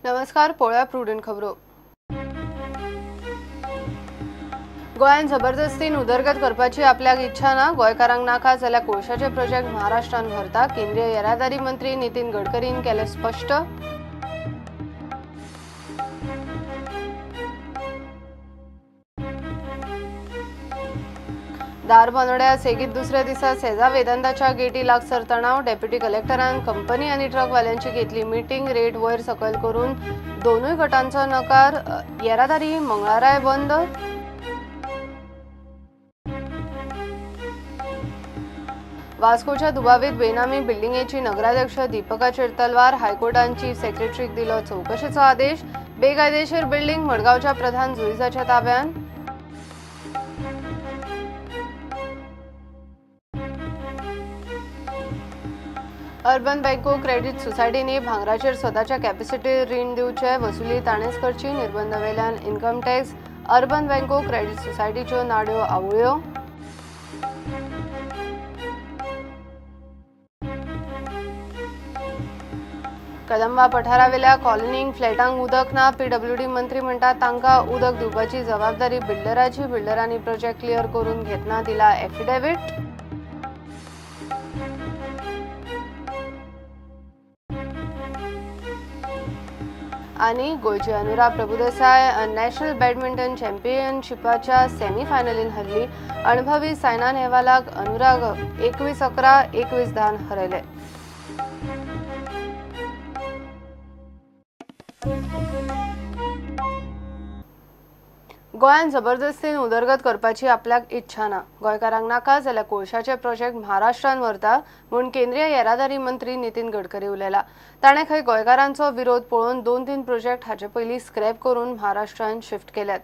नमस्कार. पोळ्या प्रुडंट खबरो. गोंयान जबरदस्तीन उदरगत करपाची आपल्याक इच्छा ना. गोंयकारांक नाका जाल्यार कोळशाचे प्रोजेक्ट महाराष्ट्रान व्हरता. केंद्रीय येरादारी मंत्री नितीन गडकरीन केले स्पष्ट. दारबांदोड्या सेगीत दुसऱ्या दिसा सेजा वेदांताच्या गेटी लागसर तणाव. डेप्युटी कलेक्टरान कंपनी आनी ट्रकवाल्यांची घेतली मीटिंग. रेट वयर सकयल करून दोनूय गटांचो नकार. येरादारी मंगळाराय बंद. वास्कोच्या दुबावीत बेनामी बिल्डिंगेची नगराध्यक्ष दीपकाचेर तलवार. हायकोर्टान चीफ सेक्रेटरीक दिलो चौकशेचो आदेश. बेकायदेशीर बिल्डिंग मडगांवच्या प्रधान जुईजाच्या ताब्यान. अर्बन बँको क्रेडिट सोसायटीनी भांगराचेर स्वताच्या कॅपॅसिटीर रीण दिवचे. वसुली ताणेच करची. निर्बंध वेल्यान इन्कम टॅक्स. अर्बन बँको क्रेडिट सोसायटीच्यो नाड्यो आवळ्यो. कदंबा पठारावेल्या कॉलनींक फ्लॅटांक उदक ना. पीडब्ल्यूडी मंत्री म्हणटात तांकां उदक दिवपाची जबाबदारी बिल्डराची. बिल्डरांनी प्रोजेक्ट क्लियर करून घेतना दिला एफिडेविट. आणि गोयचे अनुराग प्रभुदेसाय नॅशनल बॅडमिंटन चॅम्पियनशिपाच्या सेमी फायनलीन हरली. अणभवी सायना नेहवालाक अनुराग 21-11, 21-10 हरयले. गोंयान जबरदस्तीन उदरगत करपाची आपल्याक इच्छा ना. गोंयकारांक नाका जाल्यार कोळशाचे प्रोजेक्ट महाराष्ट्रान व्हरता म्हूण केंद्रीय येरादारी मंत्री नितीन गडकरी उलयला. ताणें खंय गोंयकारांचो विरोध पळोवन 2-3 प्रोजेक्ट हाचे पयलीं स्क्रॅप करून महाराष्ट्रान शिफ्ट केल्यात.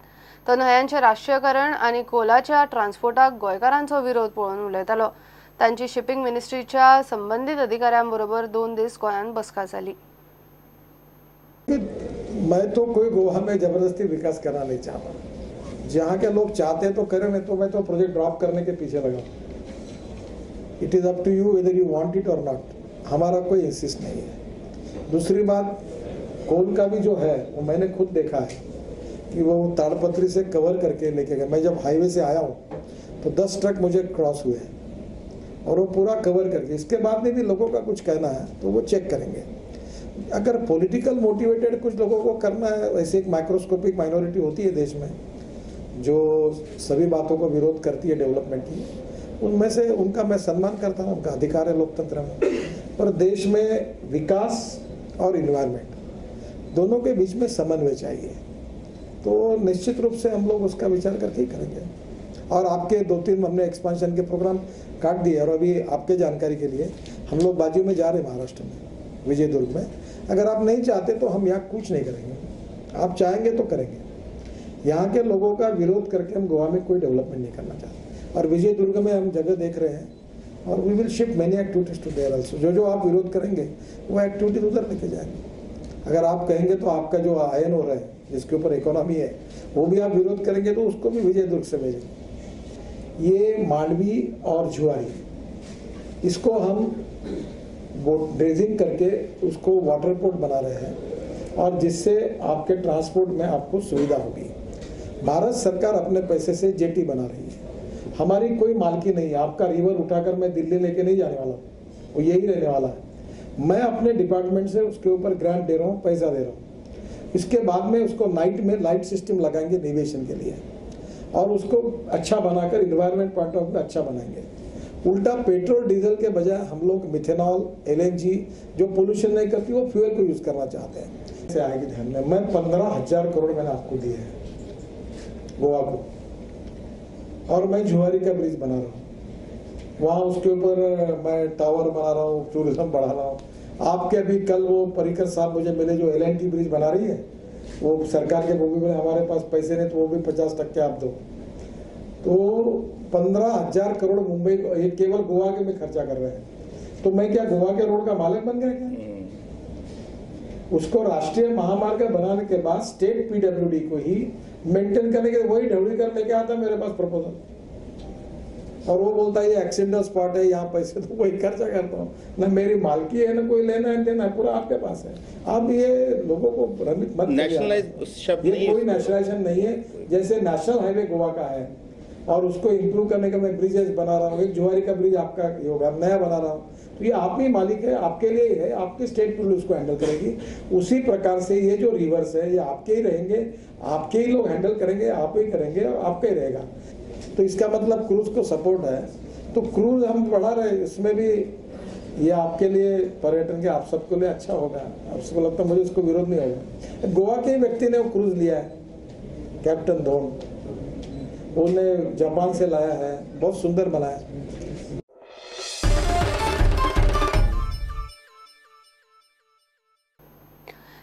तो न्हंयांचें राष्ट्रीयकरण आनी कोलाच्या ट्रान्सपोर्टाक गोंयकारांचो विरोध पळोवन उलयतालो. तांची शिपिंग मिनिस्ट्रीच्या संबंधीत अधिकाऱ्यां बरोबर 2 दीस गोंयान बसका जाली. मैं तो कोई गोवा में जबरदस्ती विकास करना नहीं चाहता. जहाँ के लोग चाहते हैं तो करें, नहीं तो मैं तो प्रोजेक्ट ड्रॉप करने के पीछे लगा. It is up to you whether you want it और नॉट. हमारा कोई इंसिस्ट नहीं है. दूसरी बात, कोल का भी जो है वो मैंने खुद देखा है कि वो ताड़पत्री से कवर करके लेके गए. मैं जब हाईवे से आया हूँ तो 10 ट्रक मुझे क्रॉस हुए हैं और वो पूरा कवर करके. इसके बाद में भी लोगों का कुछ कहना है तो वो चेक करेंगे. अगर पॉलिटिकल मोटिवेटेड कुछ लोगों को करना है, वैसे एक माइक्रोस्कोपिक माइनॉरिटी होती है देश में जो सभी बातों को विरोध करती है डेवलपमेंट की, उनमें से उनका मैं सम्मान करता हूँ. उनका अधिकार है लोकतंत्र में. पर देश में विकास और इन्वायरमेंट दोनों के बीच में समन्वय चाहिए. तो निश्चित रूप से हम लोग उसका विचार करके ही करेंगे. और आपके 2-3 हमने एक्सपांशन के प्रोग्राम काट दिए. और अभी आपके जानकारी के लिए हम लोग बाजू में जा रहे हैं महाराष्ट्र में, विजयदुर्ग में. अगर आप नहीं चाहते तो हम यहाँ कुछ नहीं करेंगे. आप चाहेंगे तो करेंगे. यहाँ के लोगों का विरोध करके हम गोवा में कोई डेवलपमेंट नहीं करना चाहते. और विजयदुर्ग में हम जगह देख रहे हैं और we will shift many activities to there also. जो जो आप विरोध करेंगे वो एक्टिविटीज उधर लेके जाएंगे. अगर आप कहेंगे तो आपका जो आयन हो रहा है जिसके ऊपर इकोनॉमी है वो भी आप विरोध करेंगे तो उसको भी विजयदुर्ग से भेजेंगे. ये मांडवी और जुआरी, इसको हम ड्रेजिंग करके उसको वाटर पोर्ट बना रहे हैं और जिससे आपके ट्रांसपोर्ट में आपको सुविधा होगी. भारत सरकार अपने पैसे से जेटी बना रही है. हमारी कोई मालकी नहीं है. आपका रिवर उठाकर मैं दिल्ली लेके नहीं जाने वाला हूँ, वो यही रहने वाला है. मैं अपने डिपार्टमेंट से उसके ऊपर ग्रांट दे रहा हूँ, पैसा दे रहा हूँ. इसके बाद में उसको नाइट में लाइट सिस्टम लगाएंगे निवेशन के लिए और उसको अच्छा बनाकर इन्वायरमेंट पॉइंट ऑफ व्यू अच्छा बनाएंगे. उल्टा पेट्रोल डीजल के बजाय हम लोग मिथेनॉल, एलएनजी जो पोल्यूशन नहीं करती वो फ्यूल को यूज करना चाहते हैं. से आएगी ध्यान में. मैं 15,000 करोड़ मैंने आपको दिए हैं गोवा को. और मैं जुआरी का ब्रिज बना रहा हूँ. वहाँ उसके ऊपर मैं टावर बना रहा हूँ, टूरिज्म बढ़ा रहा हूँ. आपके अभी कल वो पर्रिकर साहब मुझे मिले जो एलएनटी ब्रिज बना रही है, वो सरकार के भूमि में हमारे पास पैसे नहीं तो वो भी 50% आप दो. तो 15,000 करोड़ मुंबई ये केवल गोवा के में खर्चा कर रहे हैं. तो मैं क्या गोवा के रोड का मालिक बन गया क्या? उसको राष्ट्रीय महामार्ग बनाने के बाद स्टेट पीडब्ल्यूडी को ही मेंटेन करने के वही ढवड़ी कर लेके आता मेरे पास प्रपोजल. और वो बोलता है ये एक्सीडेंटल स्पॉट है, यहाँ पैसे तो कोई खर्चा करता हूँ ना, मेरी मालकी है ना, कोई लेना है देना है, पूरा आपके पास है। आप ये लोगों को भ्रमित मत करिए, ये कोई नेशनलाइजेशन नहीं है। जैसे नेशनल हाईवे गोवा का है और उसको इम्प्रूव करने का मैं ब्रिजेस बना रहा हूँ, एक जुआरी का ब्रिज आपका ये होगा, नया बना रहा हूँ, तो ये आप ही मालिक है, आपके लिए ही है, आपकी स्टेट पुलिस उसको हैंडल करेगी। उसी प्रकार से ये जो रिवर्स है ये आपके ही रहेंगे, आपके ही लोग हैंडल करेंगे, आप ही करेंगे और आपका ही रहेगा। तो इसका मतलब क्रूज को सपोर्ट है, तो क्रूज हम बढ़ा रहे, इसमें भी ये आपके लिए पर्यटन के आप सबके लिए अच्छा होगा। आपको लगता है मुझे उसको विरोध नहीं होगा। गोवा के व्यक्ति ने वो क्रूज लिया है, कैप्टन धोन, उन्हें जापान से लाया है, बहुत सुंदर बनाया।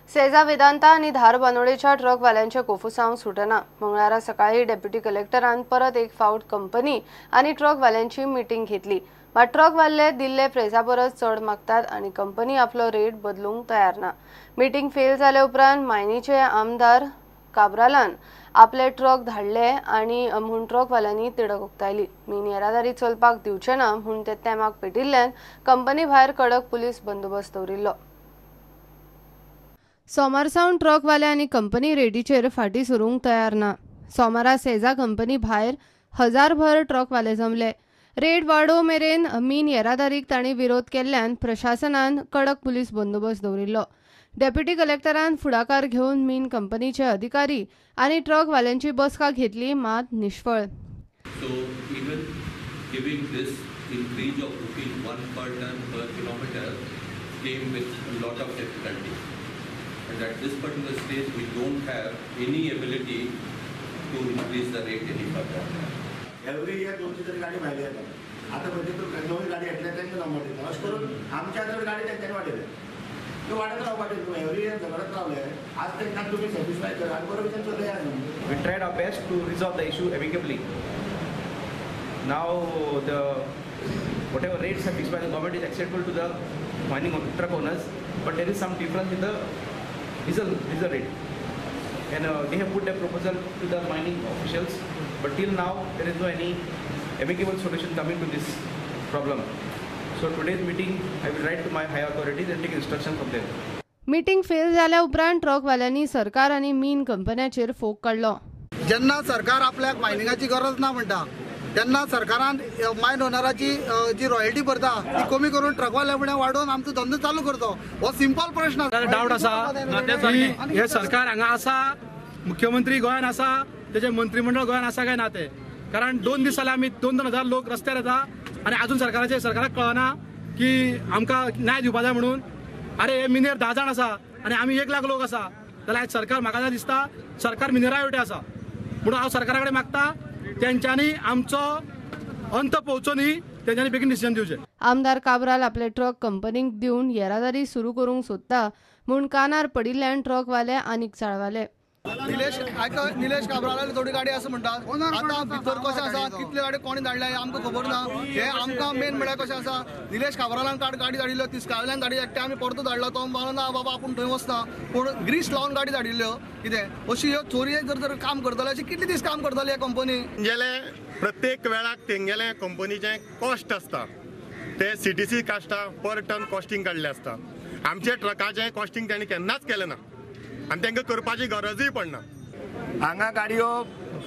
सेजा वेदांता आणि धार बांदोडेच्या ट्रकवाल्यांचे कोफुसांव सुटना। मंगळारा सकाळी डेप्युटी कलेक्टरान परत एक फावट कंपनी आणि ट्रकवाल्यांची मीटिंग घेतली, मात ट्रकवाले दिल्ले प्रेसा परस चढ मागतात आणि कंपनी आपलो रेट बदलूंक तयार ना। मीटिंग फेल जाल्या उपरांत मायनीचे आमदार काब्रालान आपले ट्रक धाडले आणि म्हूण ट्रकवाल्यांनी तिडक उक्तायली। मीन येरादारी चलपाक दिवचे ना म्हूण ते तेमाक पेटिल्ल्यान कंपनी भायर कडक पुलीस बंदोबस्त दवरिल्लो। सोमारसावन ट्रकवाले आनी कंपनी रेडीचेर फाटी सरूंक तयार ना। सोमारा सेजा कंपनी भायर हजारभर ट्रकवाले जमले। रेट वाडोव मेरेन मीन येरादारीक तांणी विरोध केल्ल्यान प्रशासनान कडक पुलीस बंदोबस्त दवरिल्लो। डेप्युटी कलेक्टरान फुडाकार घेवन मीन कंपनीचे अधिकारी आनी ट्रकवाल्यांची बसका घेतली, मात निष्फळ। So even giving this increase of ₹1 per ton per kilometer came with a lot of difficulty. And at this particular stage, we don't have any ability to increase the rate any further. Every year 200 तरी गाडी भायली येता। आता म्हणजे तो नवी गाडी घेतल्या त्यांनी नंबर दिता, अशें करून आमच्या जर गाडी त्यांनी वाडयले, तो वाडत रावपाचे तुम्ही एव्हरी इयर झगडत रावले, आज तांकां तुम्ही सॅटिस्फाय करा आनी बरोबर तांचो लय आसा। We tried our best to resolve the issue amicably. Now whatever rates are fixed by the government is acceptable to the mining truck owners, but there is some difference in the diesel rate, and they have put their proposal to the mining officials, but till now there is no any amicable solution coming to this problem. So today's meeting I will write to my higher authorities and take instruction from them. Meeting fail जाल्या उपरांत ट्रकवाल्यांनी सरकार आनी मीन कंपन्याचेर fog काडलो। जेन्ना सरकार आपल्याक मायनिंगाची गरज ना म्हणटा तेन्ना सरकारान मायन ओनराची जी रॉयल्टी भरता ती कमी करून ट्रकवाल्या फुडें वाडोवन आमचो धंदो चालू करचो, हो सिंपल प्रश्न आसा। डावट आसा हे सरकार हांगा आसा, मुख्यमंत्री गोंयान आसा, तेजे मंत्रिमंडळ गोंयान आसा काय ना ते, कारण 2 दीस जाले आमी 2,000 लोक रस्त्यार येता आनी अजून सरकाराक कळना की आमकां न्याय दिवपा जाय म्हणून। अरे हे मिनेर 10 जाण आसा आनी आमी 1 लाख लोक आसा, जाल्यार सरकार म्हाका दिसता सरकार मिनेरा हेवटे आसा, म्हणून हांव सरकारा कडेन मागता त्यांच्यानी आमचो अंत पोवचोनी, त्यांच्यानी बेगीन डिसिजन दिवचे। आमदार काब्राल आपले ट्रक कंपनीक दिवन येरादारी सुरू करूंक सोदता म्हूण कानार पडिल्ल्यान ट्रकवाले आनीक चाळवाले। निलेश काब्रालाली थोडी गाडी आसा म्हणटात, आतां भितर कशें आसा कितले गाडी कोणी धाडल्या आमकां खबर ना। हे आमकां मेन म्हळ्यार कशें आसा, निलेश काब्रालान गाडी धाडिल्ल्यो, तिस्कावयल्यान गाडी एकटे आमी परतो धाडलो, तो म्हणलो ना बाबा आपूण थंय वचना, पूण ग्रीस लावन गाडी धाडिल्ल्यो। कितें अशी ह्यो चोरये जर काम करतले, अशी कितले दीस काम करतली हे कंपनी? गेले प्रत्येक वेळाक तेंगेले कंपनीचे कॉस्ट आसता, ते CTC कास्टा पर टन कॉस्टिंग काडले आसता। आमचे ट्रकाचे कॉस्टिंग त्यांनी केन्नाच केलें ना आनी तांकां करपाची गरजूय पडना। हांगा गाडयो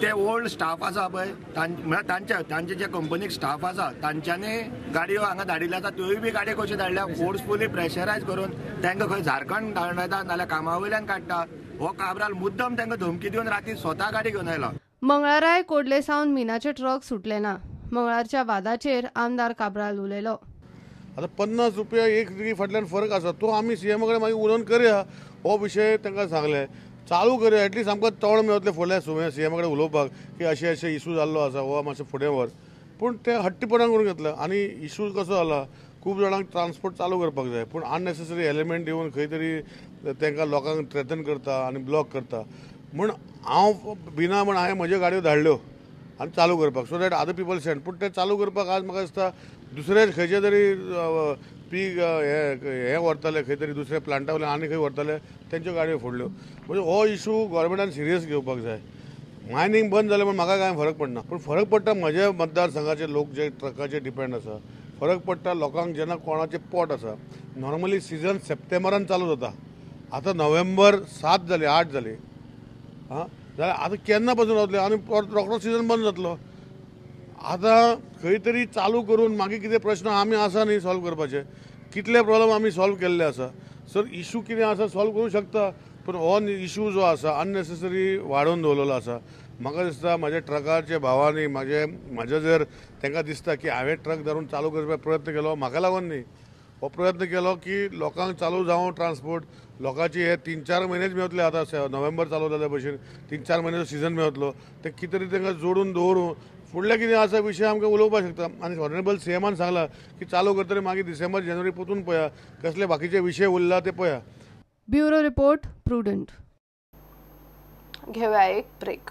ते ओल्ड स्टाफ आसा पळय, तांचे जे कंपनीक स्टाफ आसा तांच्यांनी गाडयो हांगा धाडिल्ल्यो आसा, त्योय बी गाडयो कश्यो धाडल्या फोर्सफुली प्रेशरायज करून तांकां खंय झारखंड धाडटा नाल्यार कामा वयल्यान काडटा। हो काब्राल मुद्दम तांकां धमकी दिवन राती स्वता गाडी घेवन आयला। मंगळाराय कोडले सावन मिनाचे ट्रक सुटले ना। मंगळारच्या वादाचेर आमदार काब्राल उलयलो। आता 50 रुपया एक फाटल्यान फरक आसा, तो आमी सीएम कडेन मागीर उलोवन करया, हो विशय तांकां सांगले चालू करया। एटलीस्ट आमकां तोंड मेळटलें फुडल्या सीएम कडेन उलोवपाक की अशें इशू जाल्लो आसा, हो मातशें फुडें व्हर, पूण ते हट्टीपणां करून घेतले। आनी इशू कसो जाला, खूब जाणांक ट्रान्सपोर्ट चालू करपाक जाय, पूण अननेसेसरी एलिमेंट येवन खंय तरी तांकां लोकांक थ्रेटन करता आनी ब्लॉक करता। म्हूण हांव बिना म्हण हांवें म्हज्यो गाडयो धाडल्यो आनी चालू करपाक, so that other people send, पूण ते चालू करपाक आज म्हाका दिसता दुसरे खंयचे तरी पीक हे व्हरतले, खंय तरी दुसऱ्या प्लांटा वयल्यान आनी खंय व्हरतले, तेंच्यो गाडयो फोडल्यो। म्हणजे हो इशू गोवोरमेंटान सिरियस घेवपाक जाय। मायनिंग बंद जालें पण म्हाका कांय फरक पडना, पूण फरक पडटा म्हज्या मतदारसंघाचे लोक जे ट्रकाचेर डिपेंड आसा. फरक पडटा लोकांक जेन्ना कोणाचें पोट आसा. नॉर्मली सिजन सप्टेंबरान चालू जाता, आतां नोव्हेंबर 7 जाली 8 जाली जाल्यार आतां केन्ना पासून जातलें आनी रोखडो सिजन बंद जातलो. आतां खंय तरी चालू करून मागीर कितें प्रश्न आमी आसा न्ही सॉल्व करपाचे, कितले प्रॉब्लेम आमी सॉल्व केल्ले आसा. सर इशू कितें आसा सॉल्व करूं शकता, पूण हो इशू जो आसा अननेसेसरी वाडोवन दवरलेलो आसा. म्हाका दिसता म्हाज्या ट्रकाच्या भावांनी म्हाजे जर तांकां दिसता की हांवें ट्रक धरून चालू करपाक प्रयत्न केलो, म्हाका लागून न्ही, हो प्रयत्न केलो की लोकांक चालू जावं ट्रान्सपोर्ट. लोकांची हे 3-4 म्हयनेच मेवतले आतां नोव्हेंबर चालू जाल्या भशेन 3-4 म्हयन्याचो सिजन मेवतलो. ते कितें तरी तांकां जोडून दवरूं फुडले कितें आसा विशय आमकां उलोवपाक शकता. आनी ऑनरेबल सीएमान सांगला की चालू करतले मागीर डिसेंबर जानेवारी परतून पळया कसले बाकीचे विशय उरला ते पळया. Bureau report prudent. घेऊया एक ब्रेक.